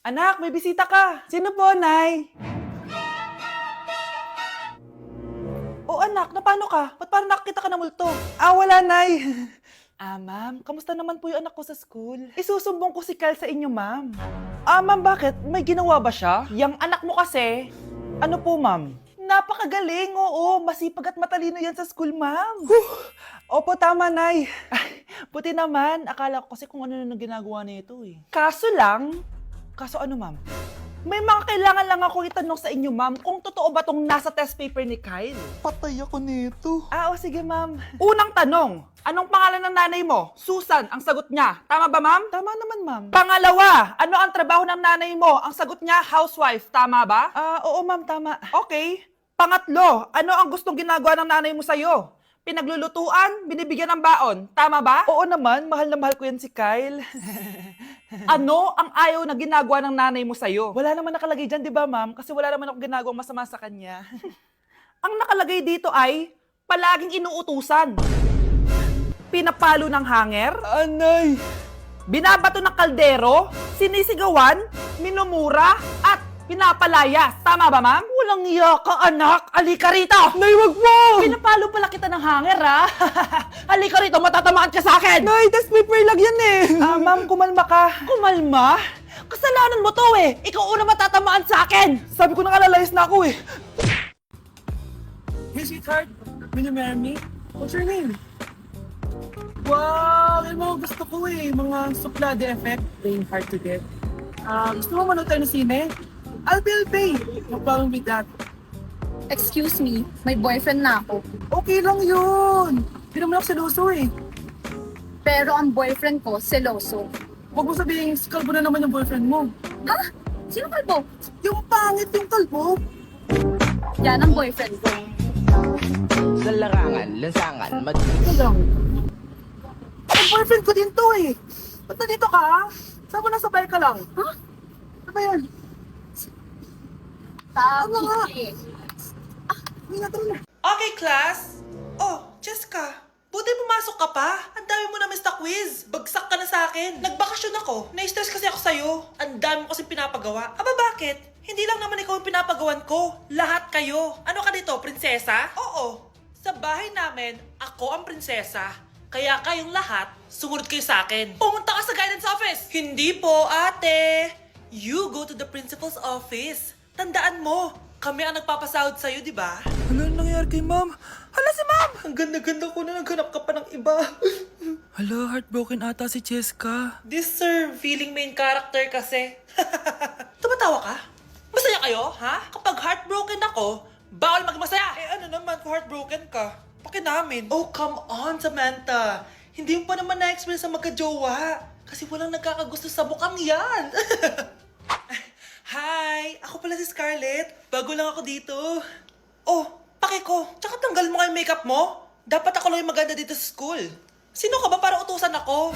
Anak, may bisita ka. Sino po, Nay? O anak, na paano ka? Ba't parang nakakita ka ng multo? Wala, Nay. Ma'am, kamusta naman po yung anak ko sa school? Isusumbong ko si Kyle sa inyo, ma'am. Ma'am, bakit? May ginawa ba siya? Yang anak mo kasi. Ano po, ma'am? Napakagaling, oo. Masipag at matalino yan sa school, ma'am. Opo, tama, Nay. Ay, buti naman. Akala ko kasi kung ano na ginagawa nito eh. Kaso ano, ma'am? May mga kailangan lang ako itanong sa inyo, ma'am, kung totoo ba tong nasa test paper ni Kyle. Patay ako nito. O sige, ma'am. Unang tanong, anong pangalan ng nanay mo? Susan, ang sagot niya. Tama ba, ma'am? Tama naman, ma'am. Pangalawa, ano ang trabaho ng nanay mo? Ang sagot niya, housewife. Tama ba? Oo, ma'am, tama. Okay. Pangatlo, ano ang gustong ginagawa ng nanay mo sa'yo? Pinaglulutuan, binibigyan ng baon. Tama ba? Oo naman, mahal na mahal ko yan si Kyle. Ano ang ayaw na ginagawa ng nanay mo sa'yo? Wala naman nakalagay dyan, di ba, ma'am? Kasi wala naman ako ginagawang masama sa kanya. Ang nakalagay dito ay palaging inuutusan. Pinapalo ng hanger, Anay! binabato ng kaldero, sinisigawan, minumura, at pinapalayas. Tama ba, ma'am? Walang iya ka, anak. Halika rito! Nay, wag mo! Pinapalo pala kita ng hanger, ha? Halika rito, matatamaan ka sa akin! Nay, test paper lang yan eh! Ma'am, kumalma ka. Kumalma? Kasalanan mo to eh! Ikaw una matatamaan sa akin! Sabi ko nakalayas na ako eh. Hey, sweetheart. Will you marry me? What's your name? Wow! Yung mga gusto ko eh. Mga suplade effect. Playing hard to get. Gusto mo manood tayo ng sine? I'll pay. No problem with that. Excuse me, may boyfriend na ako. Okay lang yun. Hindi naman ako seloso eh. Pero ang boyfriend ko, seloso. Huwag mo sabihin, kalbo na naman yung boyfriend mo. Ha? Sino kalbo? Yung pangit yung kalbo. Yan ang boyfriend ko. Sa larangan, lansangan, Ito lang. Ang boyfriend ko din to eh. Ba't nandito ka? Saan mo nasabay ka lang? Ha? Ano ba yan? Sabi nga? eh. Hindi na tara na. Okay, class. Oh, Jessica. Buti pumasok ka pa. Ang dami mo na miss na quiz. Bagsak ka na sa akin. Nagbakasyon ako. Na-stress kasi ako sa'yo. Ang dami mo kasi pinapagawa. Bakit? Hindi lang naman ikaw ang pinapagawan ko. Lahat kayo. Ano ka dito, prinsesa? Oo. Sa bahay namin, ako ang prinsesa. Kaya kayong lahat, sumunod kayo sa akin. Pumunta ka sa guidance office. Hindi po, ate. You go to the principal's office. Tandaan mo, kami ang nagpapasahod sa'yo, di ba? Ano nangyayari kay ma'am? Hala si ma'am! Ang ganda-ganda ko na naghanap ka pa ng iba. Hala, heartbroken ata si Cheska. This sir, feeling main character kasi. Tumatawa ka? Masaya kayo, ha? Kapag heartbroken ako, bawal maging masaya. Ano naman kung heartbroken ka? Pakinamin. Oh, come on, Samantha. Hindi mo pa naman na-experience ang magka-jowa. Kasi walang nagkakagusto sa mukhang yan. Hi! Ako pala si Scarlett. Bago lang ako dito. Oh, pake ko. Tsaka tanggal mo nga yung makeup mo. Dapat ako lang yung maganda dito sa school. Sino ka ba para utusan ako?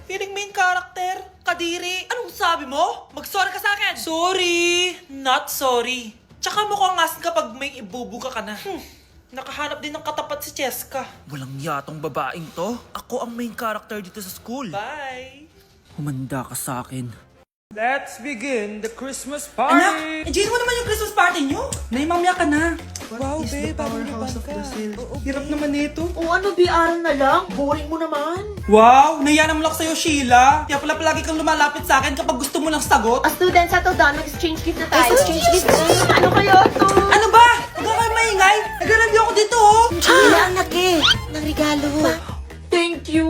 Feeling main character? Kadiri? Anong sabi mo? Mag-sorry ka sa akin! Sorry! Not sorry. Tsaka mukhang asin kapag may ibubuga ka na. Nakahanap din ng katapat si Cheska. Walang yatong babaeng to. Ako ang main character dito sa school. Bye! Humanda ka sa akin. Let's begin the Christmas Anak, party! enjoy mo naman yung Christmas party nyo. Naimamya ka na. Wow, babe, powerhouse of Brazil. Hirap naman nito. O ano, BR na lang? Boring mo naman. Wow, nahiya naman ako sa'yo, Sheila. Kaya pala palagi kang lumalapit sa akin kapag gusto mo lang sagot. A student, settle down. Mag-exchange gift na tayo. Exchange gift? Ano kayo to? Ano ba? Huwag ka kayo maingay. Nag-review ako dito, oh. Sheila, anak eh. Ng regalo. Thank you.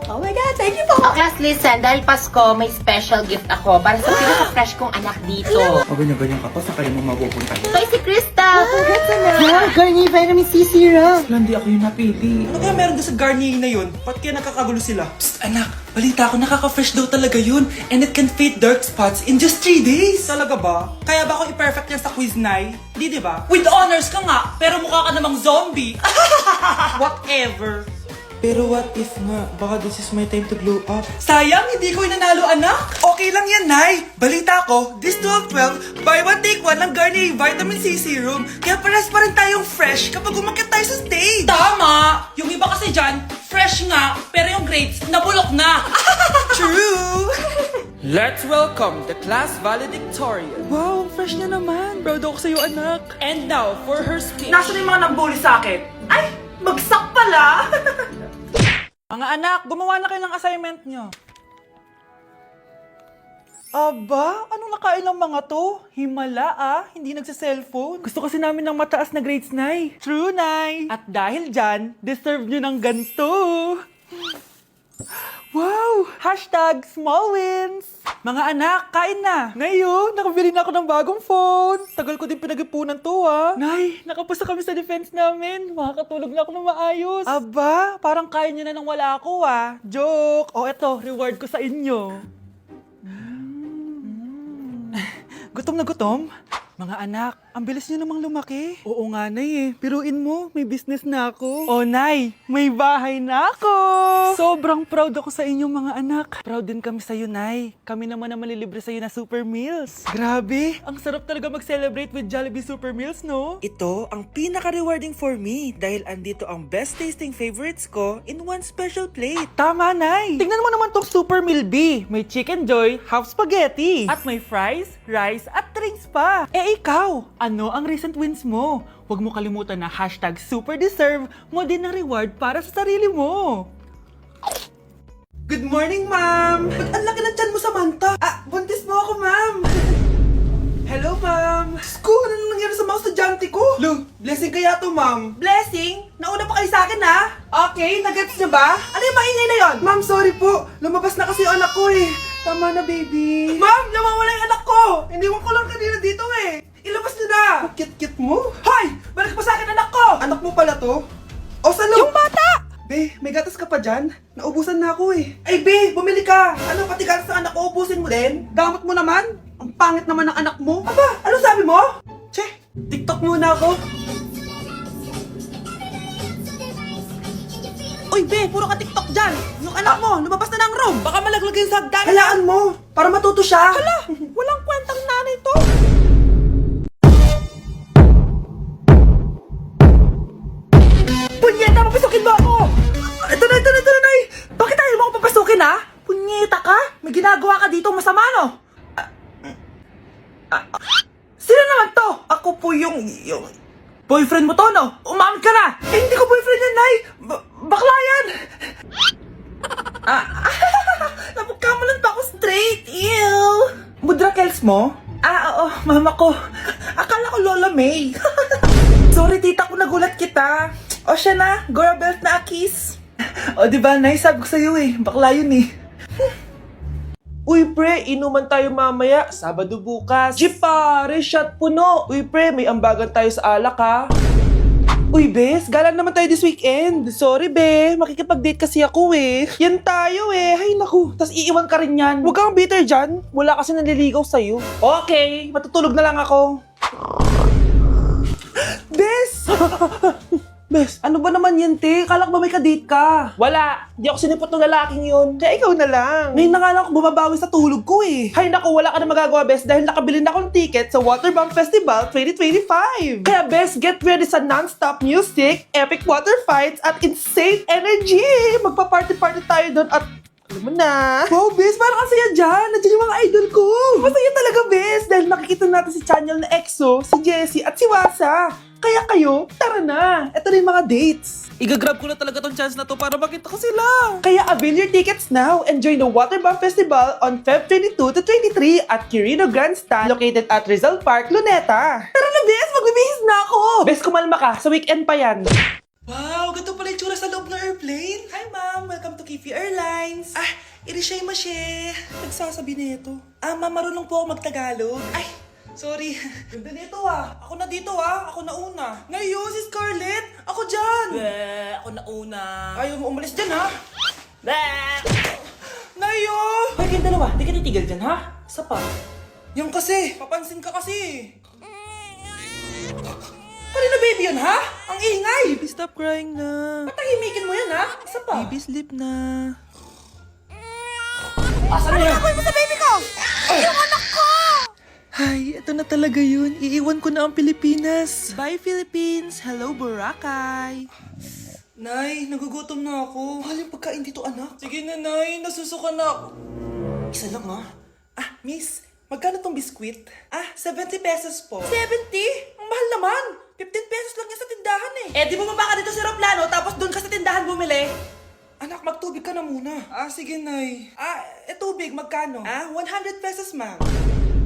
Oh my God, thank you po. Oh, class, listen. Dahil Pasko, may special gift ako para sa pinaka-fresh kong anak dito. O ganyan-ganyan ka pa, sa kaya mo mapupunta. Ito ay si Krista. Congrats, anak. Yeah, Garnier Vitamin C Serum. Wala, hindi ako yung napili. Ano kaya meron doon sa Garnier na yun? Ba't kaya nakakagulo sila? Psst, anak. Balita ko, nakaka-fresh daw talaga yun. And it can fade dark spots in just 3 days. Talaga ba? Kaya ba ako i-perfect yan sa quiz, Nay? Di ba? With honors ka nga, pero mukha ka namang zombie. Whatever. Pero what if nga, baka this is my time to glow up. Sayang, hindi ko inanalo, anak. Okay lang yan, Nay. Balita ko, this 12-12, buy one take one ng Garnier Vitamin C Serum. Kaya pares pa rin tayong fresh kapag umakyat tayo sa stage. Tama! Yung iba kasi dyan, fresh nga, pero yung grades, nabulok na. True! Let's welcome the class valedictorian. Wow, ang fresh niya naman. Proud ako sa'yo, anak. And now, for her speech. Nasaan yung mga nambuli sa akin? Ay, bagsak pala! Mga anak, gumawa na kayo ng assignment nyo. Aba, anong nakain ng mga to? Himala hindi nagsa-cellphone. Gusto kasi namin ng mataas na grades, Nay. True, Nay. At dahil dyan, deserve nyo ng ganito. Wow! Hashtag small wins! Mga anak, kain na! Ngayon, nakabili na ako ng bagong phone. Tagal ko din pinag-ipunan to, Nay, nakapasa kami sa defense namin. Makakatulog na ako ng maayos. Aba, parang kaya nyo na nang wala ako, Joke! O eto, reward ko sa inyo. Gutom na gutom? Mga anak, ang bilis niyo namang lumaki. Oo nga, Nay Piruin mo, may business na ako. Oh, Nay, may bahay na ako! Sobrang proud ako sa inyong mga anak. Proud din kami sa'yo, Nay. Kami naman na malilibre sa'yo na Super Meals. Grabe, ang sarap talaga mag-celebrate with Jollibee Super Meals, no? Ito ang pinaka-rewarding for me dahil andito ang best tasting favorites ko in one special plate. Tama, Nay! Tingnan mo naman tong Super Meal B. May Chicken Joy, half spaghetti. At may fries, rice, at drinks pa. Ikaw, ano ang recent wins mo? Huwag mo kalimutan na hashtag superdeserve mo din ng reward para sa sarili mo. Good morning, ma'am! Ba't ang laki ng tiyan mo, Samantha? Buntis mo ako, ma'am! Hello, ma'am! Sko, ano nang nangyari sa mga estudyante ko? Lo, blessing kaya to, ma'am. Blessing? Nauna pa kayo sa akin, Okay, nagets niyo ba? Ano yung maingay na yon? Ma'am, sorry po. Lumabas na kasi yung anak ko, Tama na, baby. Ma'am, nawawala yung anak ko! Iniwan ko lang kanina dito, Ilabas niyo na! Kit-kit mo? Hoy! Balik pa sa akin, anak ko! Anak mo pala to? O, salo? Yung bata! Be, may gatas ka pa dyan? Naubusan na ako, Ay, Be, bumili ka! Ano, pati gatas ng anak ko, ubusin mo din? Damot mo naman? Ang pangit naman ng anak mo. Aba, ano sabi mo? Che, TikTok muna ako. Uy, Be, puro ka TikTok dyan. Yung anak mo, lumabas na ng room. Baka malaglag yung sagdan. Halaan mo, para matuto siya. Hala, walang kwentang nanay to. Punyeta, papasukin mo ako! Ito na, Nay! Bakit ayaw mo ako papasukin, Punyeta ka? May ginagawa ka dito masama, no? Sino naman to? Ako po yung boyfriend mo to, no? Umamin ka na! Hindi ko boyfriend yan, Nay! Bakla yan! Napagkamalan pa ako straight! Ew! Mudra Kels mo? Oo, mama ko. Akala ko Lola May. Sorry, tita ko, nagulat kita. O siya na, Gora Belt na Akis. O diba, Nay, sabi ko sa'yo bakla yun Uy pre, inuman tayo mamaya, Sabado bukas. Jeep pare, shot puno. Uy pre, may ambagan tayo sa alak Uy bes, gala naman tayo this weekend. Sorry be, makikipag-date kasi ako Yan tayo hay naku, tas iiwan ka rin yan. Huwag kang bitter dyan, wala kasi naliligaw sa'yo. Okay, matutulog na lang ako. Bes! Bes, ano ba naman yan, te? Kala ko ba may kadate ka? Wala. Di ako sinipot ng lalaking yun. Kaya ikaw na lang. Ngayon na nga lang ako bumabawi sa tulog ko Hay naku, wala ka na magagawa, Bes, dahil nakabili na akong ticket sa Waterbomb Festival 2025. Kaya, Bes, get ready sa non-stop music, epic water fights, at insane energy. Magpa-party-party tayo doon at alam mo na. Wow, Bes, parang ang saya dyan. Nandiyan yung mga idol ko. Masaya talaga, Bes, dahil makikita natin si Channel na EXO, si Jessie, at si Wasa. Kaya kayo, tara na. Ito na yung mga dates. Igagrab ko na talaga tong chance na to para makita ko sila. Kaya avail your tickets now and join the Waterbomb Festival on Feb 22 to 23 at Quirino Grandstand located at Rizal Park, Luneta. Tara na, Bes! Magbibihis na ako! Bes, kumalma ka. Sa weekend pa yan. Wow, ganito pala yung tsura sa loob ng airplane. Hi, ma'am. Welcome to Kifi Airlines. Irishay mashe. Nagsasabi nito. Ma'am, marunong po ako magtagalog. Ay, sorry. Ganda nito Ako na dito Ako na una. Ngayon, si Scarlett. Ako dyan. Ako na una. Ayaw mo umalis dyan Ngayon. Hoy, kayong dalawa. Di ka titigil dyan Isa pa. Yung kasi. Papansin ka kasi. Kanina baby yun Ang ingay. Baby, stop crying na. Patahimikin mo yan Isa pa. Baby, sleep na. Asan na yan? Ako mo sa baby ko! Yung anak ko! Ay, ito na talaga yun. Iiwan ko na ang Pilipinas. Bye, Philippines! Hello, Boracay! Nay, nagugutom na ako. Mahal yung pagkain dito, anak. Sige na, Nay. Nasusuka na ako. Isa lang Miss, magkano tong biskwit? 70 pesos po. 70? Ang mahal naman. 15 pesos lang yan sa tindahan eh. Di bumaba ka dito sa aeroplano tapos doon ka sa tindahan bumili. Anak, magtubig ka na muna. Sige, Nay. Tubig, magkano? 100 pesos, ma'am.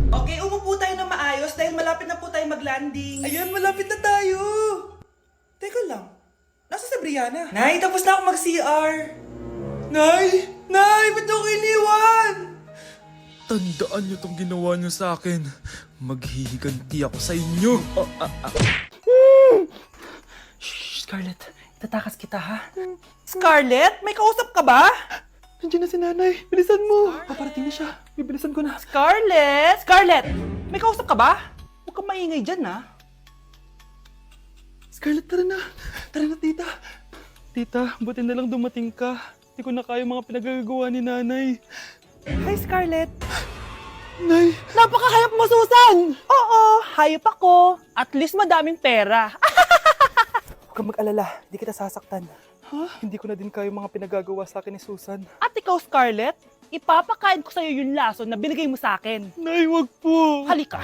Okay, umupo tayo na maayos dahil malapit na po tayo mag-landing. Ayun, malapit na tayo. Teka lang. Nasa si Brianna? Nay, tapos na ako mag-CR. Nay! Nay! Ba't ako iniwan? Tandaan niyo tong ginawa niyo sa akin. Maghihiganti ako sa inyo. Shh, Scarlett. Itatakas kita, ha? Scarlett, may kausap ka ba? Nandiyan na si nanay. Bilisan mo. Paparating na siya. Bibilisan ko na. Scarlett! Scarlett! May kausap ka ba? Huwag kang maingay dyan, ha? Scarlett, tara na. Tara na, tita. Tita, buti na lang dumating ka. Hindi ko na kaya mga pinagagawa ni nanay. Hi, Scarlett. Nay, Napakahayap mo, Susan! Oo, hayop ako. At least madaming pera. huwag kang mag-alala. Hindi kita sasaktan. Hindi ko na din kaya mga pinagagawa sa akin ni Susan. At ikaw, Scarlett, ipapakain ko sa'yo yung lason na binigay mo sa akin. Nay, wag po. Halika.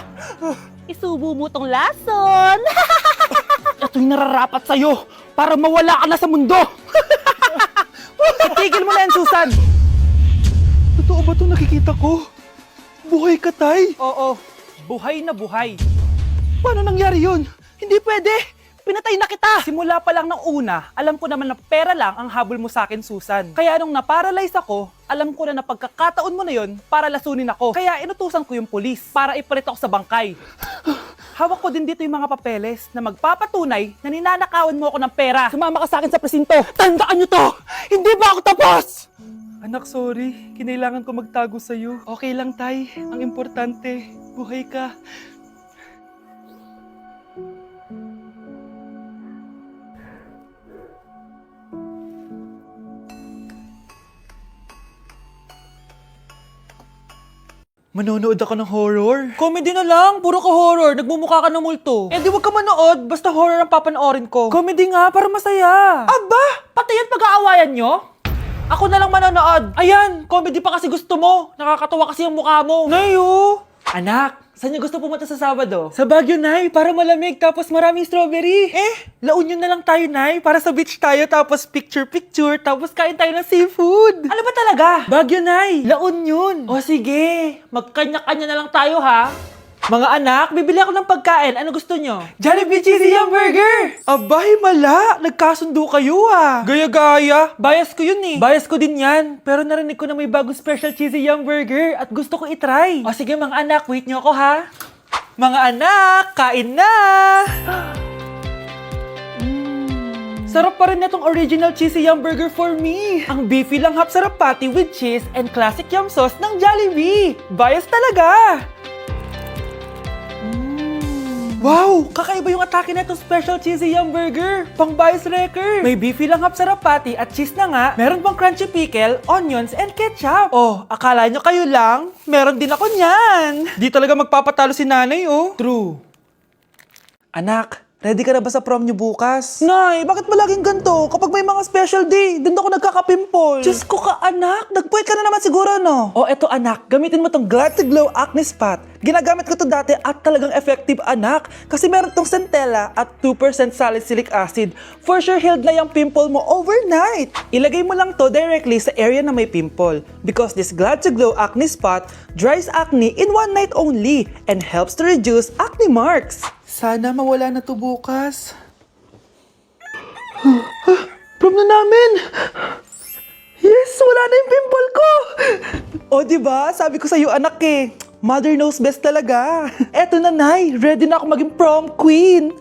Isubo mo tong lason. Ito'y nararapat sa'yo para mawala ka na sa mundo. Itigil mo na yan, Susan. Totoo ba itong nakikita ko? Buhay ka, Tay. Oo, buhay na buhay. Paano nangyari yun? Hindi pwede. Pinatay na kita. Simula pa lang ng una, alam ko naman na pera lang ang habol mo sa akin, Susan. Kaya nung naparalyze ako, alam ko na pagkakataon mo na yon para lasunin ako. Kaya inutusan ko yung pulis para ipalit ako sa bangkay. Hawak ko din dito yung mga papeles na magpapatunay na ninanakawan mo ako ng pera. Sumama ka sa akin sa presinto. Tandaan nyo to! Hindi ba ako tapos? Anak, sorry. Kinailangan ko magtago sa'yo. Okay lang, Tay. Ang importante, buhay ka. Manonood ako ng horror. Comedy na lang, puro ka horror, nagmumukha ka ng multo. Di wag ka manood, basta horror ang papanoorin ko. Comedy nga, para masaya. Aba, pati yan pag-aawayan nyo? Ako na lang manonood. Ayan, comedy pa kasi gusto mo. Nakakatawa kasi yung mukha mo. Nayo! Anak, saan niyo gusto pumunta sa Sabado? Sa Baguio, Nay, para malamig tapos maraming strawberry. La Union na lang tayo, Nay, para sa beach tayo tapos picture-picture tapos kain tayo ng seafood. Ano ba talaga? Baguio, Nay. La Union. O sige, magkanya-kanya na lang tayo, ha? Mga anak, bibili ako ng pagkain. Ano gusto nyo? Jollibee Cheesy Yum Burger! Abay, mala! Nagkasundo kayo ah! Gaya-gaya! Bias ko yun eh. Bias ko din yan. Pero narinig ko na may bagong special Cheesy Yum Burger at gusto ko itry. O sige mga anak, wait nyo ako ha. Mga anak, kain na! Sarap pa rin itong original Cheesy Yum Burger for me. Ang beefy lang hap sarap patty with cheese and classic yum sauce ng Jollibee. Bias talaga! Wow! Kakaiba yung atake na itong special cheesy yum burger. Pang bias wrecker. May beefy lang hap sarap patty at cheese na nga. Meron pang crunchy pickle, onions, and ketchup. Oh, akala nyo kayo lang? Meron din ako niyan. Di talaga magpapatalo si nanay, oh. True. Anak, ready ka na ba sa prom niyo bukas? Nay, bakit ba laging ganito? Kapag may mga special day, doon ako nagkakapimple. Diyos ko ka, anak. Nagpuwit ka na naman siguro, no? Oh, eto anak. Gamitin mo tong Glad to Glow Acne Spot. Ginagamit ko to dati at talagang effective, anak. Kasi meron tong centella at 2% salicylic acid. For sure, healed na yung pimple mo overnight. Ilagay mo lang to directly sa area na may pimple. Because this Glad to Glow Acne Spot dries acne in one night only and helps to reduce acne marks. Sana mawala na to bukas. Prom na namin! Yes! Wala na yung pimple ko! O, diba? Sabi ko sa'yo, anak eh. Mother knows best talaga. Eto na, Nay. Ready na ako maging prom queen.